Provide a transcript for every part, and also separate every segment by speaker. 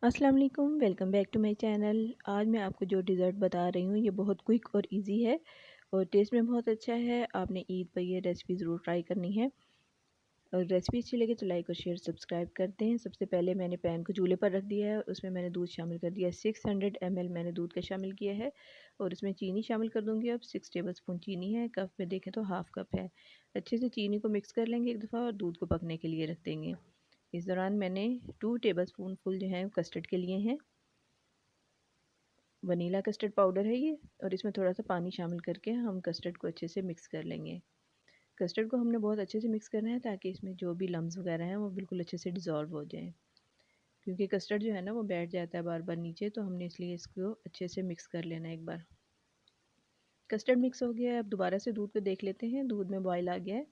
Speaker 1: अस्सलाम वालेकुम, welcome back to my channel. आज मैं आपको जो डिज़र्ट बता रही हूँ ये बहुत क्विक और इजी है और टेस्ट में बहुत अच्छा है। आपने ईद पर ये रेसिपी ज़रूर ट्राई करनी है और रेसिपी अच्छी लगे तो लाइक और शेयर सब्सक्राइब कर दें। सबसे पहले मैंने पैन को चूल्हे पर रख दिया है और उसमें मैंने दूध शामिल कर दिया है। 600 ml मैंने दूध का शामिल किया है और इसमें चीनी शामिल कर दूँगी। अब 6 टेबल स्पून चीनी है, कप में देखें तो हाफ़ कप है। अच्छे से चीनी को मिक्स कर लेंगे एक दफ़ा और दूध को पकने के लिए रख देंगे। इस दौरान मैंने 2 टेबलस्पून फुल जो है कस्टर्ड के लिए हैं। वनीला कस्टर्ड पाउडर है ये और इसमें थोड़ा सा पानी शामिल करके हम कस्टर्ड को अच्छे से मिक्स कर लेंगे। कस्टर्ड को हमने बहुत अच्छे से मिक्स करना है ताकि इसमें जो भी लम्स वगैरह हैं वो बिल्कुल अच्छे से डिज़ोल्व हो जाएँ, क्योंकि कस्टर्ड जो है ना वो बैठ जाता है बार बार नीचे, तो हमने इसलिए इसको अच्छे से मिक्स कर लेना है एक बार। कस्टर्ड मिक्स हो गया है, अब दोबारा से दूध को देख लेते हैं। दूध में बॉयल आ गया है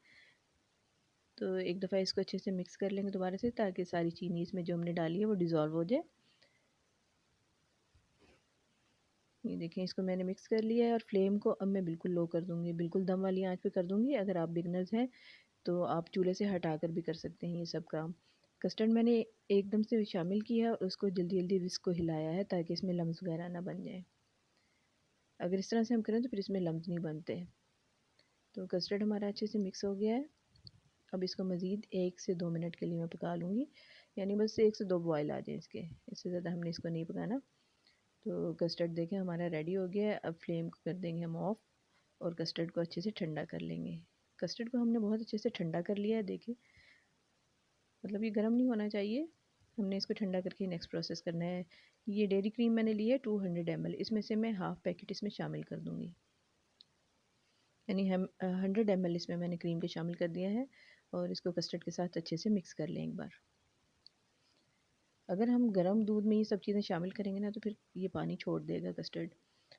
Speaker 1: तो एक दफ़ा इसको अच्छे से मिक्स कर लेंगे दोबारा से, ताकि सारी चीनी इसमें जो हमने डाली है वो डिज़ोल्व हो जाए। ये देखें, इसको मैंने मिक्स कर लिया है और फ्लेम को अब मैं बिल्कुल लो कर दूँगी, बिल्कुल दम वाली आंच पे कर दूँगी। अगर आप बिगनर्स हैं तो आप चूल्हे से हटाकर भी कर सकते हैं ये सब काम। कस्टर्ड मैंने एकदम से शामिल किया और उसको जल्दी-जल्दी विस्क को हिलाया है ताकि इसमें लम्स वगैरह ना बन जाएँ। अगर इस तरह से हम करें तो फिर इसमें लम्स नहीं बनते। तो कस्टर्ड हमारा अच्छे से मिक्स हो गया है। अब इसको मज़ीद 1 से 2 मिनट के लिए मैं पका लूँगी, यानी बस 1 से 2 बॉयल आ जाएँ इसके, इससे ज़्यादा हमने इसको नहीं पकाना। तो कस्टर्ड देखें हमारा रेडी हो गया है। अब फ्लेम को कर देंगे हम ऑफ़ और कस्टर्ड को अच्छे से ठंडा कर लेंगे। कस्टर्ड को हमने बहुत अच्छे से ठंडा कर लिया है, देखिए, मतलब ये गर्म नहीं होना चाहिए। हमने इसको ठंडा करके नेक्स्ट प्रोसेस करना है। ये डेयरी क्रीम मैंने ली है 200 ml, इसमें से मैं हाफ़ पैकेट इसमें शामिल कर दूँगी, यानी हम 100 ml इसमें मैंने क्रीम के शामिल कर दिया है और इसको कस्टर्ड के साथ अच्छे से मिक्स कर लें एक बार। अगर हम गर्म दूध में ये सब चीज़ें शामिल करेंगे ना तो फिर ये पानी छोड़ देगा कस्टर्ड,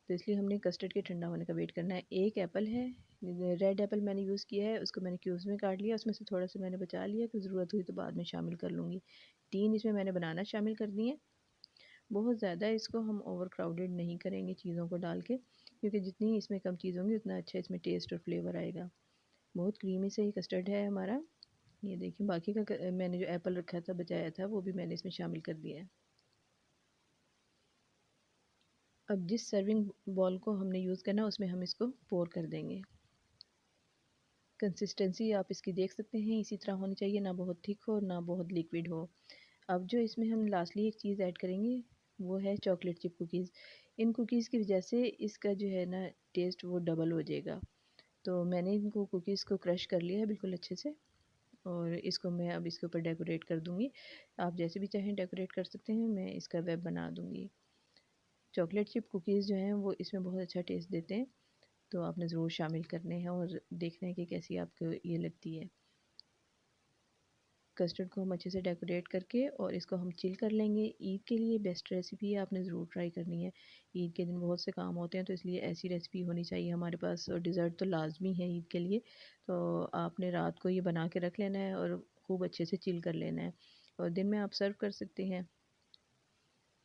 Speaker 1: तो इसलिए हमने कस्टर्ड के ठंडा होने का वेट करना है। एक एप्पल है, रेड एप्पल मैंने यूज़ किया है, उसको मैंने क्यूब्स में काट लिया, उसमें से थोड़ा सा मैंने बचा लिया कि ज़रूरत हुई तो बाद में शामिल कर लूँगी। 3 इसमें मैंने बनाना शामिल कर दिए। बहुत ज़्यादा इसको हम ओवर क्राउडेड नहीं करेंगे चीज़ों को डाल के, क्योंकि जितनी इसमें कम चीज़ होंगी उतना अच्छा इसमें टेस्ट और फ्लेवर आएगा। बहुत क्रीमी से ही कस्टर्ड है हमारा। ये देखिए, बाकी का मैंने जो एप्पल रखा था बचाया था वो भी मैंने इसमें शामिल कर दिया है। अब जिस सर्विंग बॉल को हमने यूज़ करना है उसमें हम इसको पोर कर देंगे। कंसिस्टेंसी आप इसकी देख सकते हैं, इसी तरह होनी चाहिए, ना बहुत थिक हो ना बहुत लिक्विड हो। अब जो इसमें हम लास्टली एक चीज़ ऐड करेंगे वो है चॉकलेट चिप कुकीज़। इन कुकीज़ की वजह से इसका जो है ना टेस्ट वो डबल हो जाएगा। तो मैंने इनको कुकीज़ को क्रश कर लिया है बिल्कुल अच्छे से और इसको मैं अब इसके ऊपर डेकोरेट कर दूँगी। आप जैसे भी चाहें डेकोरेट कर सकते हैं, मैं इसका वेब बना दूँगी। चॉकलेट चिप कुकीज़ जो हैं वो इसमें बहुत अच्छा टेस्ट देते हैं, तो आपने ज़रूर शामिल करने हैं और देखना है कि कैसी आपको ये लगती है। कस्टर्ड को हम अच्छे से डेकोरेट करके और इसको हम चिल कर लेंगे। ईद के लिए बेस्ट रेसिपी है, आपने ज़रूर ट्राई करनी है। ईद के दिन बहुत से काम होते हैं तो इसलिए ऐसी रेसिपी होनी चाहिए हमारे पास, और डिज़र्ट तो लाजमी है ईद के लिए। तो आपने रात को ये बना के रख लेना है और खूब अच्छे से चिल कर लेना है और दिन में आप सर्व कर सकते हैं।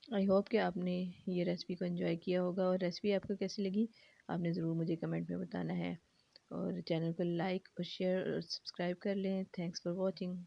Speaker 1: आई होप कि आपने ये रेसिपी को एंजॉय किया होगा और रेसिपी आपको कैसी लगी आपने ज़रूर मुझे कमेंट में बताना है और चैनल को लाइक और शेयर और सब्सक्राइब कर लें। Thanks for watching.